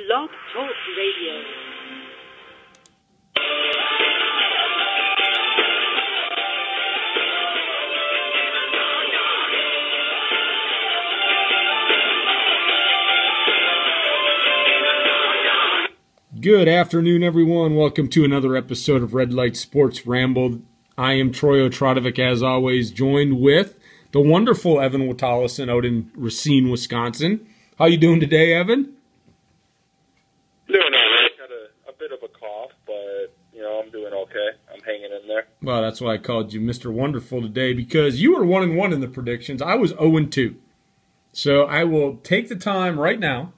Light Sports Radio. Good afternoon, everyone. Welcome to another episode of Light Sports Ramble. I am Troy Otradovic, as always, joined with the wonderful Evan Watallison out in Racine, Wisconsin. How you doing today, Evan? Doing all right. Got a bit of a cough, but, I'm doing okay. I'm hanging in there. Well, that's why I called you Mr. Wonderful today, because you were 1-1 in the predictions. I was 0-2. So I will take the time right now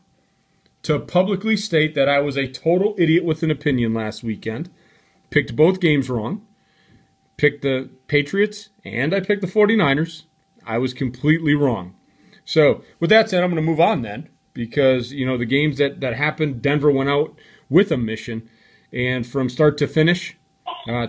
to publicly state that I was a total idiot with an opinion last weekend. Picked both games wrong. Picked the Patriots, and I picked the 49ers. I was completely wrong. So, with that said, I'm going to move on then, because, the games that happened, Denver went out with a mission, and from start to finish,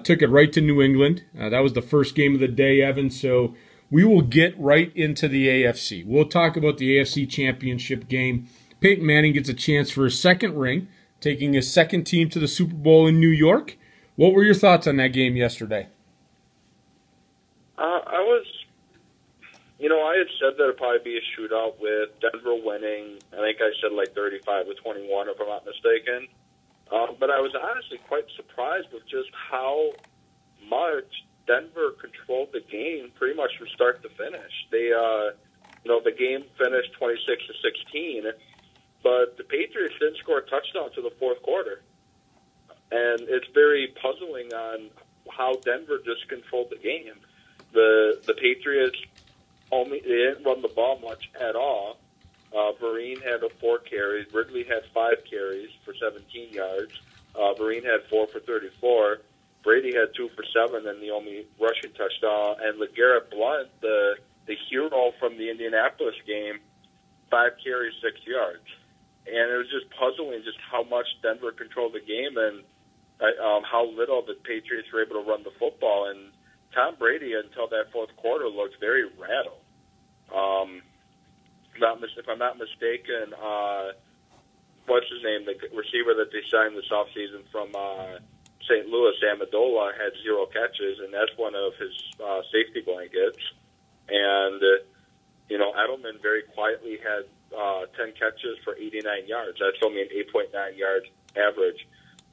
took it right to New England. That was the first game of the day, Evan, so we will get right into the AFC. We'll talk about the AFC Championship Game. Peyton Manning gets a chance for his second ring, taking his second team to the Super Bowl in New York. What were your thoughts on that game yesterday? I had said that it'd probably be a shootout with Denver winning. I think I said like 35-21, if I'm not mistaken. But I was honestly quite surprised with just how much Denver controlled the game pretty much from start to finish. They, the game finished 26-16. But the Patriots didn't score a touchdown to the fourth quarter. And it's very puzzling on how Denver just controlled the game. The Patriots they didn't run the ball much at all. Vereen had 4 carries. Ridley had 5 carries for 17 yards. Vereen had 4 for 34. Brady had 2 for 7 and the only rushing touchdown. And LeGarrette Blount, the hero from the Indianapolis game, 5 carries, 6 yards. And it was just puzzling just how much Denver controlled the game and how little the Patriots were able to run the football. And Tom Brady, until that fourth quarter, looked very rattled. If I'm not mistaken, what's his name? The receiver that they signed this offseason from St. Louis, Amendola, had 0 catches, and that's one of his safety blankets. And, Edelman very quietly had 10 catches for 89 yards. That's only an 8.9 yards average.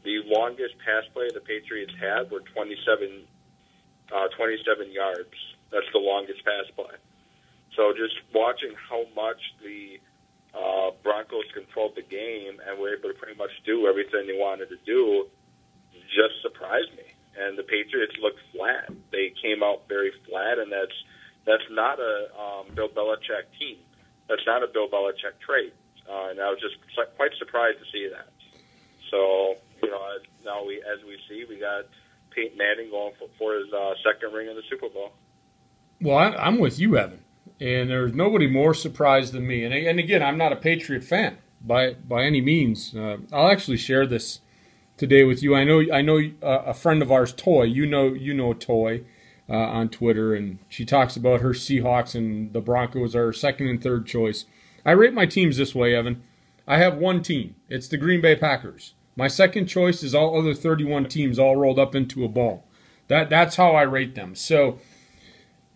The longest pass play the Patriots had were 27 yards. That's the longest pass play. So just watching how much the Broncos controlled the game and were able to pretty much do everything they wanted to do just surprised me. And the Patriots looked flat. They came out very flat, and that's not a Bill Belichick team. That's not a Bill Belichick trait. And I was just quite surprised to see that. So, now as we see, we got Peyton Manning going for his second ring in the Super Bowl. Well, I'm with you, Evan. And there's nobody more surprised than me. And again, I'm not a Patriot fan by any means. I'll actually share this today with you. I know a friend of ours, Toy. You know Toy on Twitter, and she talks about her Seahawks and the Broncos are her second and third choice. I rate my teams this way, Evan. I have one team. It's the Green Bay Packers. My second choice is all other 31 teams all rolled up into a ball. That's how I rate them. So.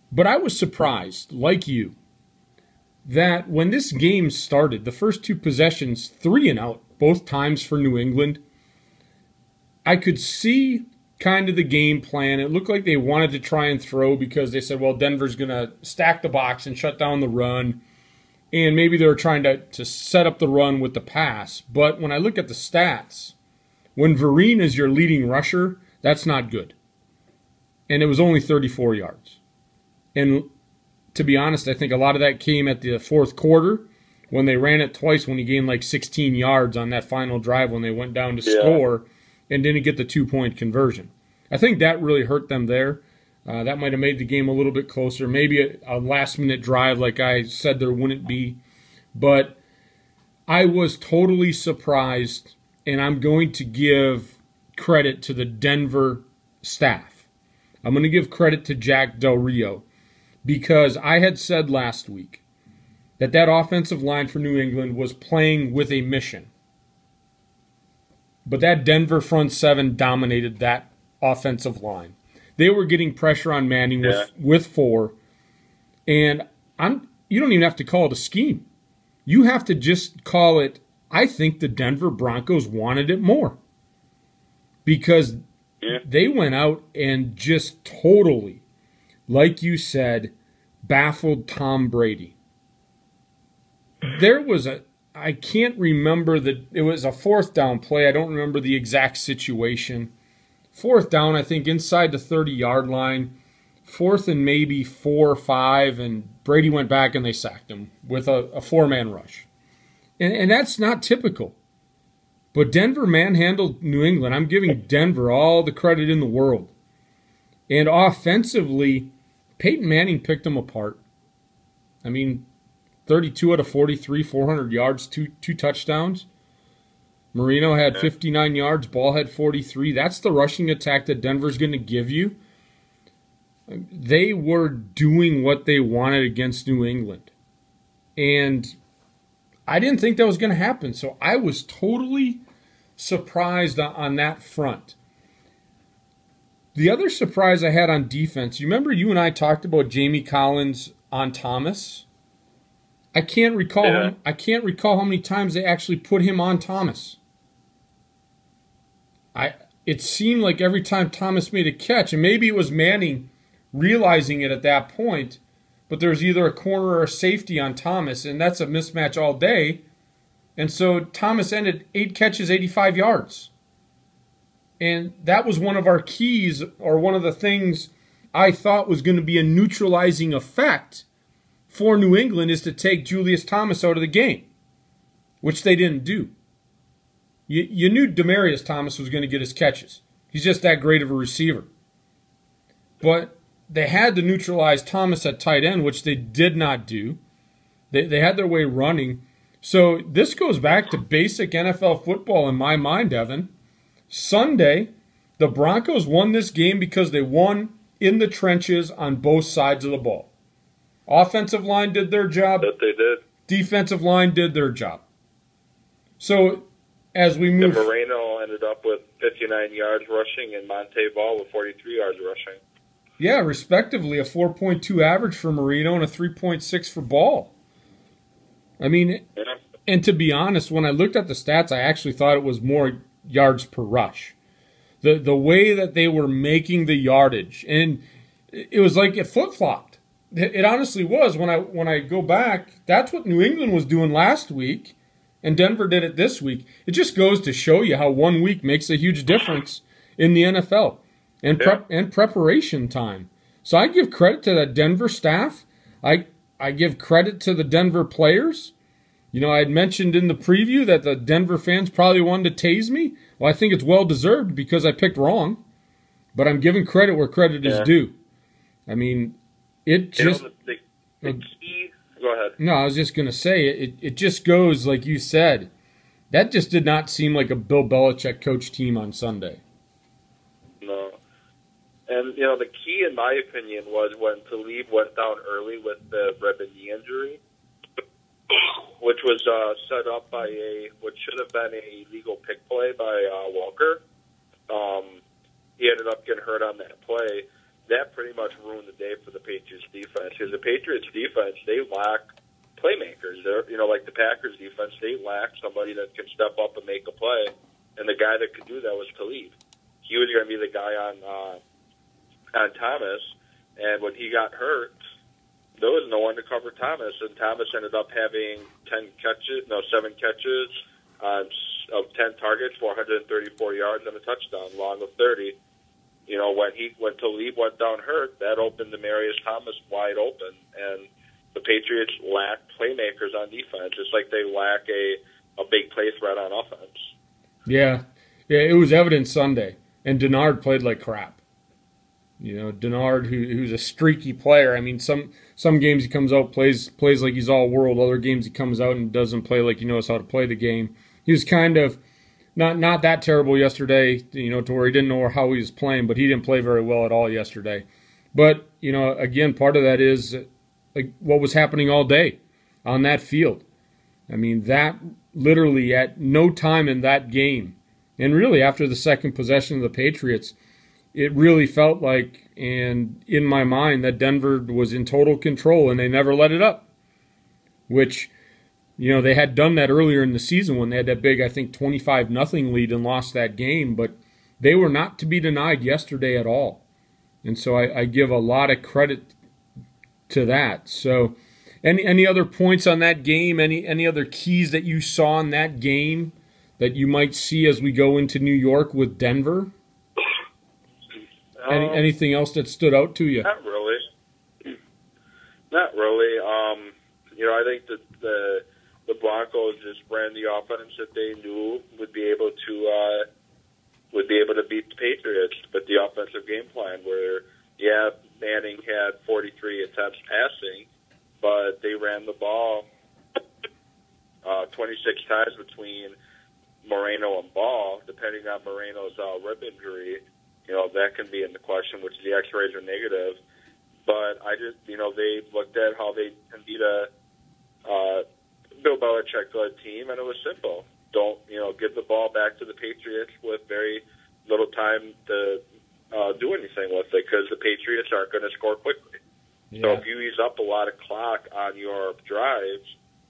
But I was surprised, like you, that when this game started, the first 2 possessions, 3 and out, both times for New England, I could see kind of the game plan. It looked like they wanted to try and throw because they said, well, Denver's going to stack the box and shut down the run. And maybe they were trying to set up the run with the pass. But when I look at the stats, when Vereen is your leading rusher, that's not good. And it was only 34 yards. And to be honest, I think a lot of that came at the fourth quarter when they ran it twice when he gained like 16 yards on that final drive when they went down to score and didn't get the 2-point conversion. I think that really hurt them there. That might have made the game a little bit closer. Maybe a last-minute drive like I said there wouldn't be. But I was totally surprised, and I'm going to give credit to the Denver staff. I'm going to give credit to Jack Del Rio. Because I had said last week that offensive line for New England was playing with a mission. But that Denver front seven dominated that offensive line. They were getting pressure on Manning with 4. And you don't even have to call it a scheme. You have to just call it, I think the Denver Broncos wanted it more. Because they went out and just totally, like you said, baffled Tom Brady. There was I can't remember it was a 4th down play. I don't remember the exact situation. 4th down, I think, inside the 30-yard line. 4th and maybe 4 or 5, and Brady went back and they sacked him with a 4-man rush. And that's not typical. But Denver manhandled New England. I'm giving Denver all the credit in the world. And offensively, Peyton Manning picked them apart. I mean, 32 out of 43, 400 yards, two touchdowns. Marino had 59 yards, Ball had 43. That's the rushing attack that Denver's going to give you. They were doing what they wanted against New England. And I didn't think that was going to happen. So I was totally surprised on that front. The other surprise I had on defense, you remember you and I talked about Jamie Collins on Thomas? I can't recall how many times they actually put him on Thomas. It seemed like every time Thomas made a catch, and maybe it was Manning realizing it at that point, but there was either a corner or a safety on Thomas, and that's a mismatch all day. And so Thomas ended 8 catches, 85 yards. And that was one of our keys, or one of the things I thought was going to be a neutralizing effect for New England, is to take Julius Thomas out of the game, which they didn't do. You knew Demaryius Thomas was going to get his catches. He's just that great of a receiver. But they had to neutralize Thomas at tight end, which they did not do. They had their way running. So this goes back to basic NFL football in my mind, Evan. Sunday, the Broncos won this game because they won in the trenches on both sides of the ball. Offensive line did their job. That they did. Defensive line did their job. So as we move... And Moreno ended up with 59 yards rushing and Monte Ball with 43 yards rushing. Yeah, respectively, a 4.2 average for Marino and a 3.6 for Ball. I mean, and to be honest, when I looked at the stats, I actually thought it was more yards per rush. The way that they were making the yardage, and it was like it flip-flopped. It honestly was. When I go back, that's what New England was doing last week, and Denver did it this week. It just goes to show you how 1 week makes a huge difference in the NFL and preparation time. So I give credit to that Denver staff. I give credit to the Denver players. You know, I had mentioned in the preview that the Denver fans probably wanted to tase me. Well, I think it's well-deserved because I picked wrong. But I'm giving credit where credit is due. I mean, it just... the key... Go ahead. No, I was just going to say, it just goes, like you said, that just did not seem like a Bill Belichick coach team on Sunday. No. And, you know, the key, in my opinion, was when Talib went down early with the ribbon knee injury, which was set up by what should have been a legal pick play by Walker. He ended up getting hurt on that play. That pretty much ruined the day for the Patriots defense. Because the Patriots defense, they lack playmakers. They're, you know, like the Packers defense, they lack somebody that can step up and make a play. And the guy that could do that was Talib. He was going to be the guy on Thomas. And when he got hurt, there was no one to cover Thomas, and Thomas ended up having 7 catches of 10 targets, 434 yards, and a touchdown, long of 30. You know, when Talib went down hurt, that opened Demaryius Thomas wide open, and the Patriots lack playmakers on defense. It's like they lack a big play threat on offense. Yeah, it was evident Sunday, and Denard played like crap. You know, Denard, who's a streaky player. I mean, some games he comes out, plays like he's all world. Other games he comes out and doesn't play like he knows how to play the game. He was kind of not that terrible yesterday, you know, to where he didn't know how he was playing, but he didn't play very well at all yesterday. But, you know, again, part of that is like what was happening all day on that field. I mean, that literally at no time in that game And really, after the second possession of the Patriots, it really felt like, and in my mind, that Denver was in total control, and they never let it up. Which, they had done that earlier in the season when they had that big, I think, 25-0 lead and lost that game. But they were not to be denied yesterday at all. And so I give a lot of credit to that. So any other points on that game? Any other keys that you saw in that game that you might see as we go into New York with Denver? Anything else that stood out to you? Not really. Not really. I think that the Broncos just ran the offense that they knew would be able to beat the Patriots. But the offensive game plan, where Manning had 43 attempts passing, but they ran the ball 26 times between Moreno and Ball. Depending on Moreno's rib injury, that can be in the question, which the X-rays are negative. But I just, they looked at how they can beat a Bill Belichick-led team, and it was simple. Don't, give the ball back to the Patriots with very little time to do anything with it, because the Patriots aren't going to score quickly. Yeah. So if you use up a lot of clock on your drives,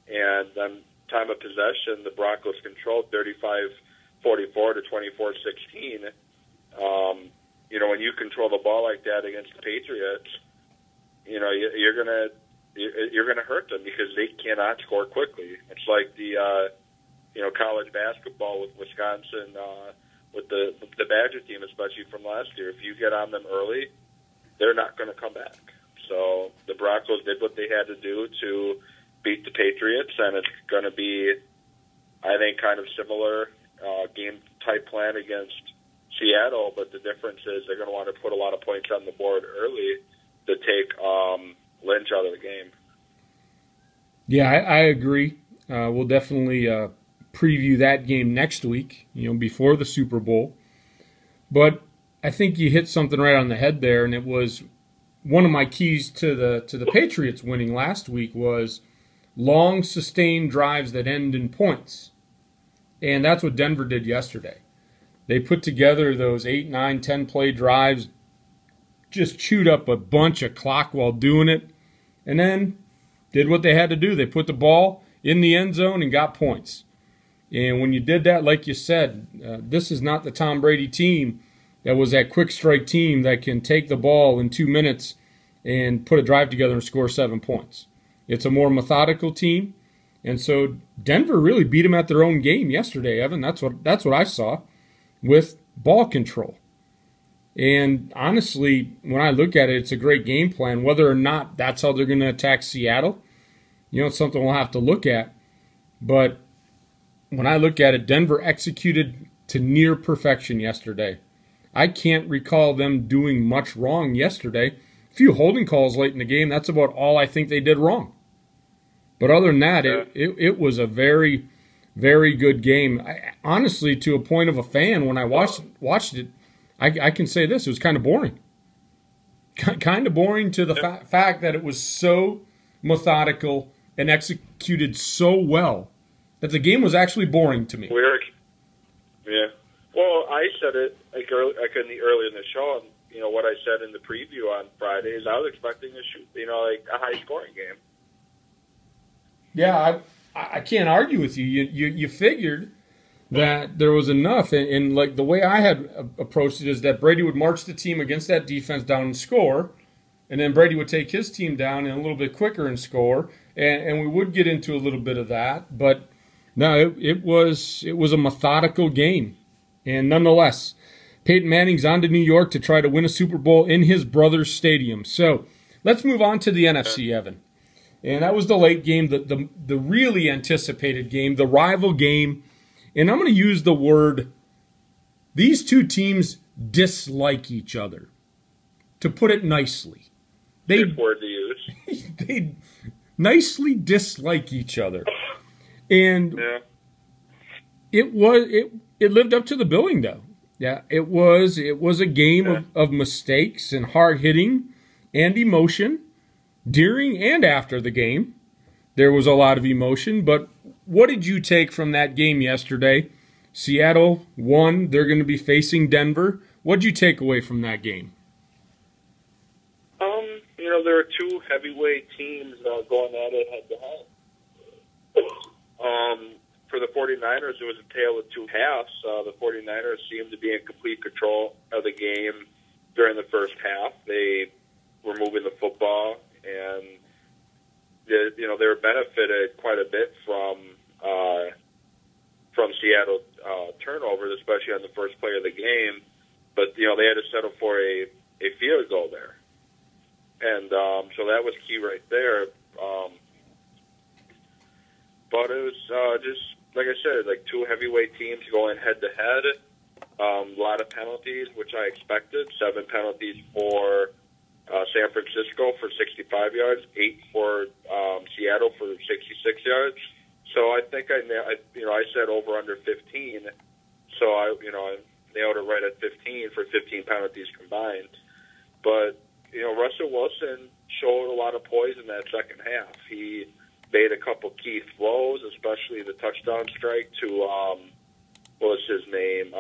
and then time of possession, the Broncos controlled 35-44 to 24-16. When you control the ball like that against the Patriots, you're gonna hurt them because they cannot score quickly. It's like the college basketball with Wisconsin, with the Badger team, especially from last year. If you get on them early, they're not going to come back. So the Broncos did what they had to do to beat the Patriots, and it's going to be, I think, kind of similar game type plan against Seattle, but the difference is they're going to want to put a lot of points on the board early to take Lynch out of the game. Yeah, I agree. We'll definitely preview that game next week, before the Super Bowl. But I think you hit something right on the head there, and it was one of my keys to the Patriots winning last week was long, sustained drives that end in points. And that's what Denver did yesterday. They put together those 8, 9, 10-play drives, just chewed up a bunch of clock while doing it, and then did what they had to do. They put the ball in the end zone and got points. And when you did that, like you said, this is not the Tom Brady team that was that quick strike team that can take the ball in 2 minutes and put a drive together and score 7 points. It's a more methodical team. And so Denver really beat them at their own game yesterday, Evan. That's what I saw with ball control. And honestly, when I look at it, it's a great game plan. Whether or not that's how they're going to attack Seattle, it's something we'll have to look at. But when I look at it, Denver executed to near perfection yesterday. I can't recall them doing much wrong yesterday. A few holding calls late in the game, that's about all I think they did wrong. But other than that, it was a very, very good game. Honestly, to a point of a fan, when I watched it, I can say this, it was kind of boring. Kind of boring to the fact that it was so methodical and executed so well that the game was actually boring to me. Yeah. Well, I said it earlier in the show, and what I said in the preview on Friday is I was expecting to shoot, a high-scoring game. Yeah, I can't argue with you. You figured that there was enough, and like the way I had approached it is that Brady would march the team against that defense down and score, and then Brady would take his team down and a little bit quicker and score, and we would get into a little bit of that, but no, it was a methodical game, and nonetheless, Peyton Manning's on to New York to try to win a Super Bowl in his brother's stadium. So let's move on to the NFC, Evan. And that was the late game, the really anticipated game, the rival game. And I'm going to use the word, these two teams dislike each other, to put it nicely. Good word to use. They nicely dislike each other. And it lived up to the billing, though. Yeah, it was a game of mistakes and hard hitting and emotion. During and after the game, there was a lot of emotion. But what did you take from that game yesterday? Seattle won. They're going to be facing Denver. What'd you take away from that game? There are two heavyweight teams going at it head-to-head. For the 49ers, it was a tale of two halves. The 49ers seemed to be in complete control of the game during the first half. They were moving the football, and they were benefited quite a bit from Seattle turnovers, especially on the first play of the game. But they had to settle for a field goal there. And so that was key right there. But it was just, like I said, like two heavyweight teams going head-to-head. A lot of penalties, which I expected. 7 penalties for San Francisco for 65 yards, 8 for Seattle for 66 yards. So I think I said over under 15. So I nailed it right at 15 for 15 penalties combined. But Russell Wilson showed a lot of poise in that second half. He made a couple key throws, especially the touchdown strike to, what was his name?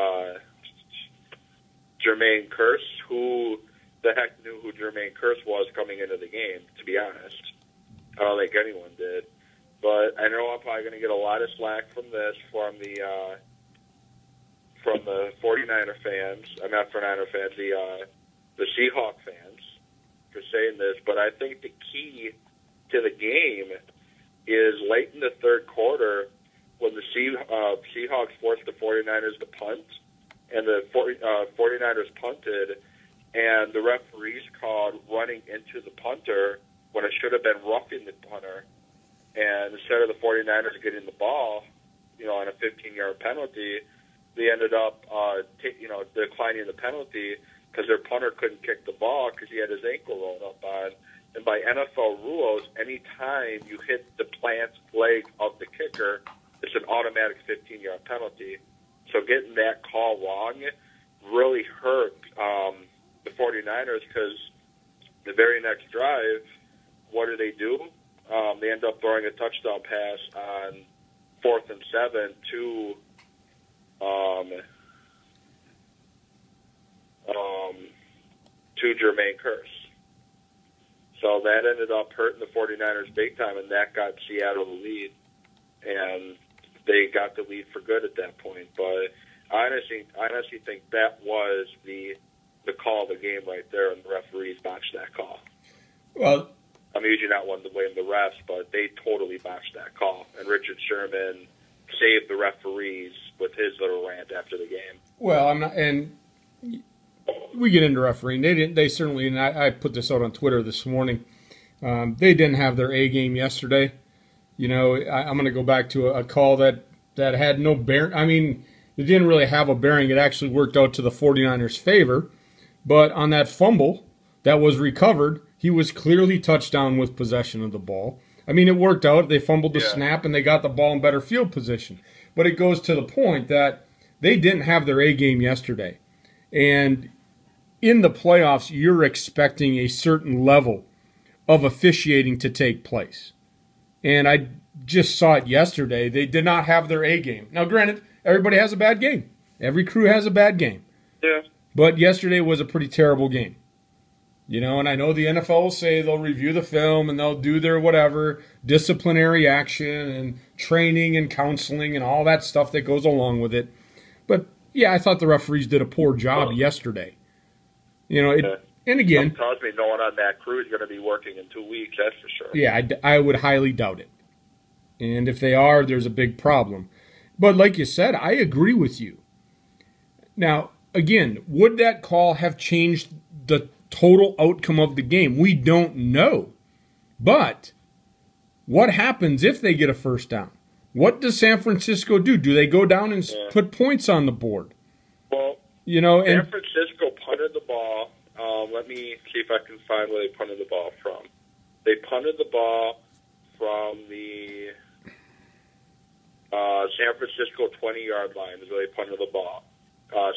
Jermaine Kearse. Who the heck knew who Jermaine Kearse was coming into the game, to be honest? I don't think anyone did. But I know I'm probably going to get a lot of slack from this from the 49er fans. I'm not 49er fans, the Seahawk fans for saying this. But I think the key to the game is late in the third quarter when the Seahawks forced the 49ers to punt, and the 49ers punted, and the referees called running into the punter when it should have been roughing the punter. And instead of the 49ers getting the ball, on a 15-yard penalty, they ended up, declining the penalty because their punter couldn't kick the ball because he had his ankle rolled up on. And by NFL rules, any time you hit the plant leg of the kicker, it's an automatic 15-yard penalty. So getting that call wrong really hurt the 49ers because the very next drive, what do? They end up throwing a touchdown pass on 4th and 7 to Jermaine Kearse. So that ended up hurting the 49ers big time, and that got Seattle the lead. And they got the lead for good at that point. But I honestly think that was the call of the game right there, and the referees botched that call. Well, I'm usually not one to blame the refs, but they totally botched that call. And Richard Sherman saved the referees with his little rant after the game. Well, I'm not, and we get into refereeing. They certainly, and I put this out on Twitter this morning. They didn't have their A game yesterday. I'm going to go back to a call that had no bearing. I mean, it didn't really have a bearing. It actually worked out to the 49ers' favor. But on that fumble that was recovered, he was clearly touchdown with possession of the ball. I mean, it worked out. They fumbled the snap, and they got the ball in better field position. But it goes to the point that they didn't have their A game yesterday. And in the playoffs, you're expecting a certain level of officiating to take place. And I just saw it yesterday. They did not have their A game. Now, granted, everybody has a bad game. Every crew has a bad game. Yeah. But yesterday was a pretty terrible game. And I know the NFL will say they'll review the film and they'll do their whatever, disciplinary action and training and counseling and all that stuff that goes along with it. But, yeah, I thought the referees did a poor job yesterday. And again, tells me no one on that crew is going to be working in 2 weeks, that's for sure. Yeah, I would highly doubt it. And if they are, there's a big problem. But like you said, I agree with you. Now, again, would that call have changed the total outcome of the game? We don't know. But what happens if they get a first down? What does San Francisco do? Do they go down and put points on the board? Well, San Francisco punted the ball. Let me see if I can find where they punted the ball from. They punted the ball from the San Francisco 20-yard line is where they punted the ball.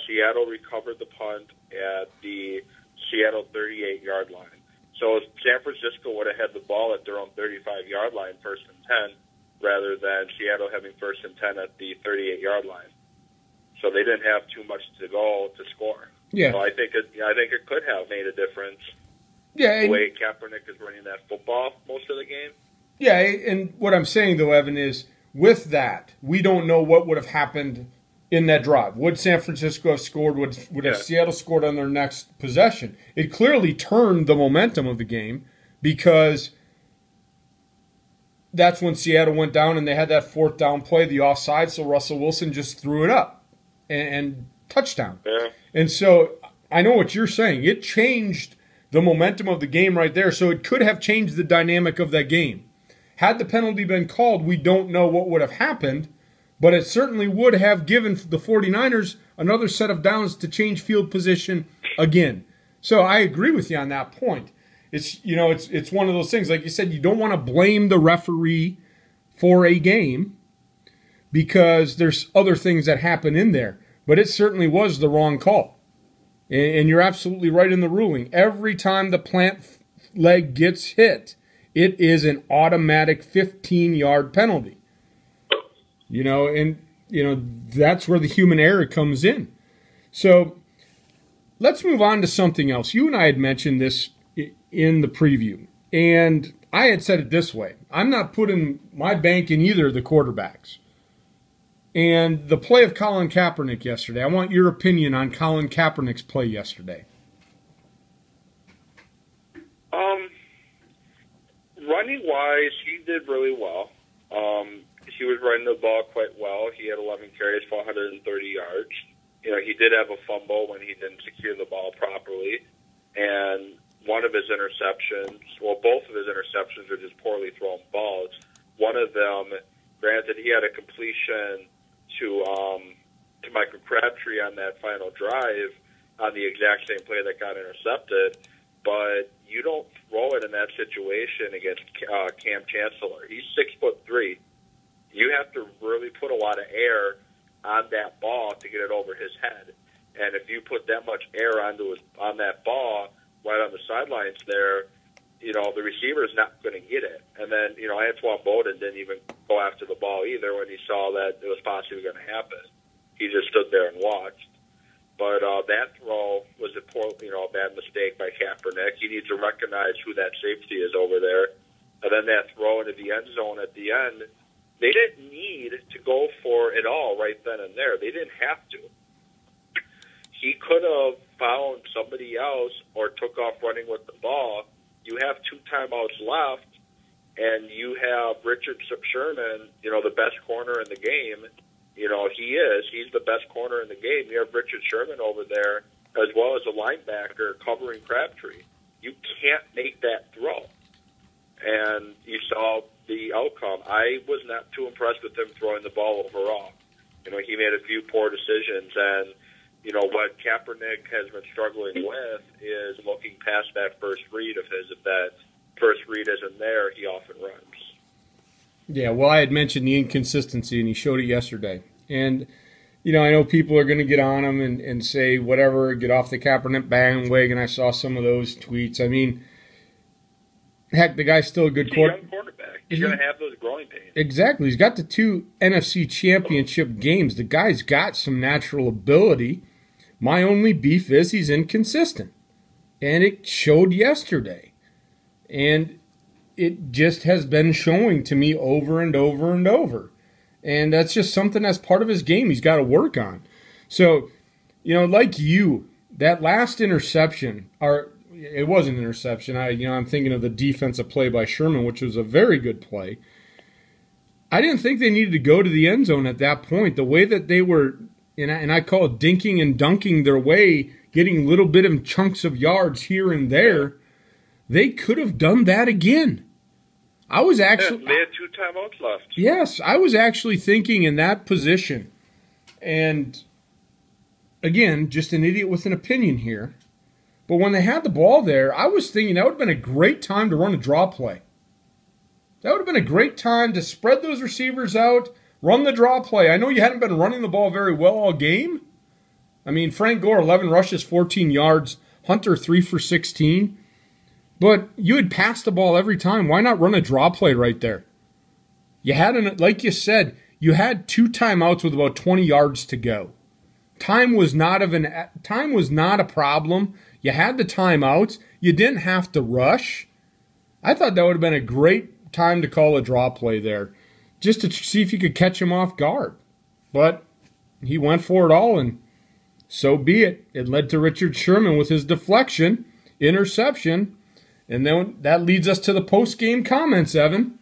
Seattle recovered the punt at the Seattle 38-yard line. So if San Francisco would have had the ball at their own 35-yard line, 1st and 10, rather than Seattle having 1st and 10 at the 38-yard line. so they didn't have too much to go to score. Yeah. So I think it could have made a difference. Yeah, the way Kaepernick is running that football most of the game. Yeah, and what I'm saying, though, Evan, is with that, we don't know what would have happened in that drive. Would San Francisco have scored? Would have Seattle scored on their next possession? It clearly turned the momentum of the game because that's when Seattle went down and they had that fourth down play, the offside, so Russell Wilson just threw it up and touchdown. Yeah. And so I know what you're saying. It changed the momentum of the game right there, so it could have changed the dynamic of that game. Had the penalty been called, we don't know what would have happened, but it certainly would have given the 49ers another set of downs to change field position again. So I agree with you on that point. It's one of those things, like you said, you don't want to blame the referee for a game because there's other things that happen in there. But it certainly was the wrong call. And you're absolutely right in the ruling. Every time the plant leg gets hit, it is an automatic 15-yard penalty. That's where the human error comes in. So let's move on to something else. You and I had mentioned this in the preview, and I had said it this way. I'm not putting my bank in either of the quarterbacks. And the play of Colin Kaepernick yesterday, I want your opinion on Colin Kaepernick's play yesterday. Running-wise, he did really well. He was running the ball quite well. He had 11 carries for 130 yards. He did have a fumble when he didn't secure the ball properly. And one of his interceptions, both of his interceptions are just poorly thrown balls. One of them, granted, he had a completion to Michael Crabtree on that final drive on the exact same play that got intercepted, but you don't throw it in that situation against Cam Chancellor. He's 6'3". You have to really put a lot of air on that ball to get it over his head. And if you put that much air on that ball right on the sidelines there, the receiver's not going to get it. And then, Antoine Bowden didn't even go after the ball either when he saw that it was possibly going to happen. He just stood there and watched. But that throw was a bad mistake by Kaepernick. He needs to recognize who that safety is over there. And then that throw into the end zone at the end, they didn't need to go for it all right then and there. They didn't have to. He could have found somebody else or took off running with the ball. You have 2 timeouts left, and you have Richard Sherman, the best corner in the game. He's the best corner in the game. You have Richard Sherman over there as well as a linebacker covering Crabtree. You can't make that throw. And you saw the outcome. I was not too impressed with him throwing the ball overall. He made a few poor decisions, and what Kaepernick has been struggling with is looking past that first read of his. If that first read isn't there, he often runs. Yeah, well, I had mentioned the inconsistency, and he showed it yesterday. And, I know people are going to get on him and say, whatever, get off the Kaepernick bandwagon. I saw some of those tweets. I mean, heck, the guy's still a good quarterback. He's going to have those growing pains. Exactly. He's got the 2 NFC Championship games. The guy's got some natural ability. My only beef is he's inconsistent. And it showed yesterday. And it just has been showing to me over and over and over. And that's just something that's part of his game he's got to work on. So, like you, that last interception, it was an interception. I'm thinking of the defensive play by Sherman, which was a very good play. I didn't think they needed to go to the end zone at that point. The way that they were, and I call it dinking and dunking their way, getting little bit of chunks of yards here and there, they could have done that again. I was actually... they had 2 timeouts left. Yes, I was actually thinking in that position. And, again, just an idiot with an opinion here. But when they had the ball there, I was thinking that would have been a great time to run a draw play. That would have been a great time to spread those receivers out, run the draw play. I know you hadn't been running the ball very well all game. I mean, Frank Gore, 11 rushes, 14 yards. Hunter, 3 for 16. But you had passed the ball every time. Why not run a draw play right there? You had, like you said, you had 2 timeouts with about 20 yards to go. time was not a problem. You had the timeouts. You didn't have to rush. I thought that would have been a great time to call a draw play there, just to see if you could catch him off guard. But he went for it all, and so be it. It led to Richard Sherman with his deflection, interception, and then that leads us to the post-game comments, Evan.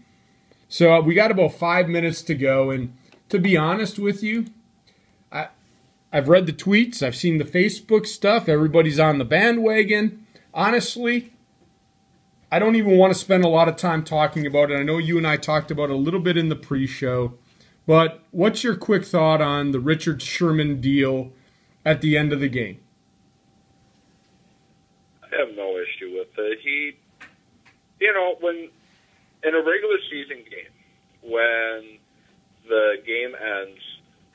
So we got about 5 minutes to go, and to be honest with you, I've read the tweets, I've seen the Facebook stuff, everybody's on the bandwagon. Honestly, I don't even want to spend a lot of time talking about it. I know you and I talked about it a little bit in the pre-show, but what's your quick thought on the Richard Sherman deal at the end of the game? I have no issue with it. When in a regular season game, when the game ends,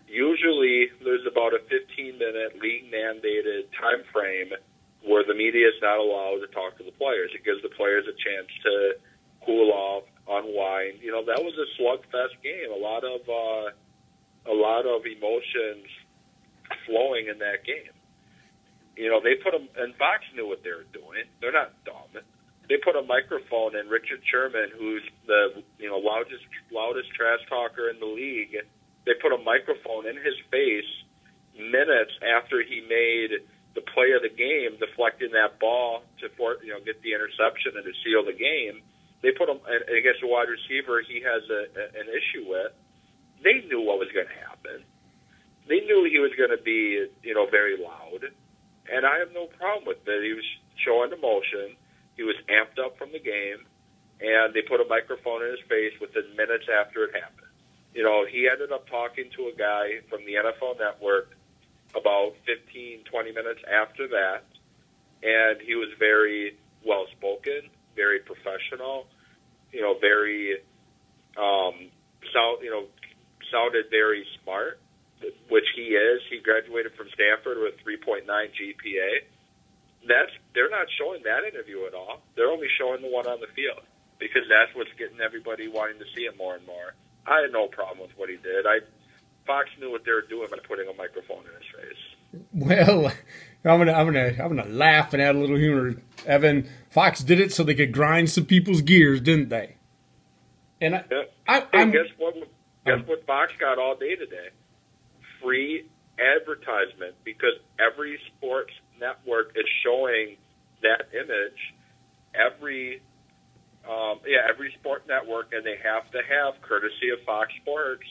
usually there's about a 15-minute league-mandated time frame where the media is not allowed to talk to the players. It gives the players a chance to cool off, unwind. That was a slugfest game. A lot of emotions flowing in that game. They put them, and Fox knew what they were doing. They're not dumb. They put a microphone in Richard Sherman, who's the loudest trash talker in the league. They put a microphone in his face minutes after he made the play of the game, deflecting that ball to get the interception and to seal the game. They put him against a wide receiver he has an issue with. They knew what was going to happen. They knew he was going to be very loud, and I have no problem with it. He was showing emotion. He was amped up from the game, and they put a microphone in his face within minutes after it happened. He ended up talking to a guy from the NFL Network about 15, 20 minutes after that, and he was very well-spoken, very professional, very, sounded very smart, which he is. He graduated from Stanford with 3.9 GPA. They're not showing that interview at all. They're only showing the one on the field because that's what's getting everybody wanting to see it more and more. I had no problem with what he did. Fox knew what they were doing by putting a microphone in his face. Well, I'm gonna laugh and add a little humor. Evan, Fox did it so they could grind some people's gears, didn't they? And guess what Fox got all day today? Free advertisement, because every sports network is showing that image. Every sport network, and they have to have, courtesy of Fox Sports,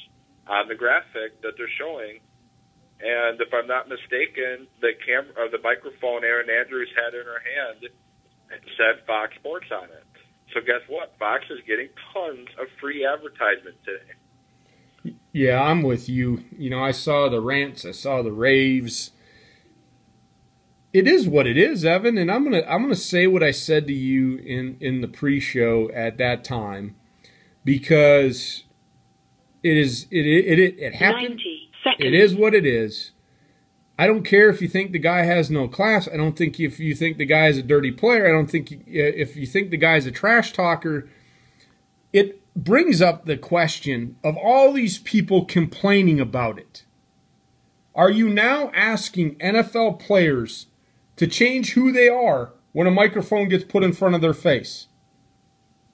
on the graphic that they're showing. And if I'm not mistaken, the microphone Erin Andrews had in her hand said Fox Sports on it. So guess what? Fox is getting tons of free advertisement today. Yeah, I'm with you. I saw the rants, I saw the raves. It is what it is, Evan, and I'm gonna say what I said to you in the pre-show at that time, because it happened. 90 seconds. It is what it is. I don't care if you think the guy has no class. I don't think if you think the guy is a dirty player. I don't think if you think the guy is a trash talker. It brings up the question of all these people complaining about it. Are you now asking NFL players to change who they are when a microphone gets put in front of their face?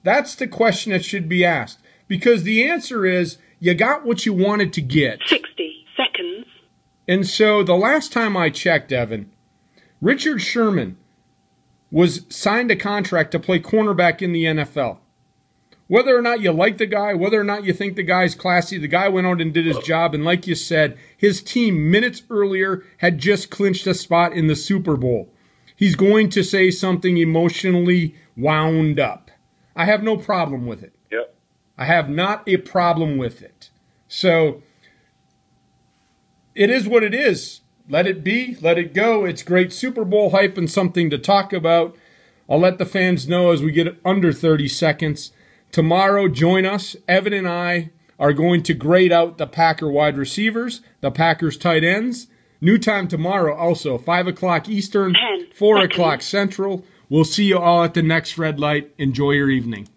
That's the question that should be asked. Because the answer is, you got what you wanted to get. 60 seconds. And so the last time I checked, Evan, Richard Sherman was signed a contract to play cornerback in the NFL. Whether or not you like the guy, whether or not you think the guy's classy, the guy went out and did his job. And like you said, his team minutes earlier had just clinched a spot in the Super Bowl. He's going to say something emotionally wound up. I have no problem with it. Yep. I have not a problem with it. So it is what it is. Let it be. Let it go. It's great Super Bowl hype and something to talk about. I'll let the fans know as we get under 30 seconds. Tomorrow, join us. Evan and I are going to grade out the Packer wide receivers, the Packers tight ends. New time tomorrow also, 5 o'clock Eastern, 4 o'clock Central. We'll see you all at the next red light. Enjoy your evening.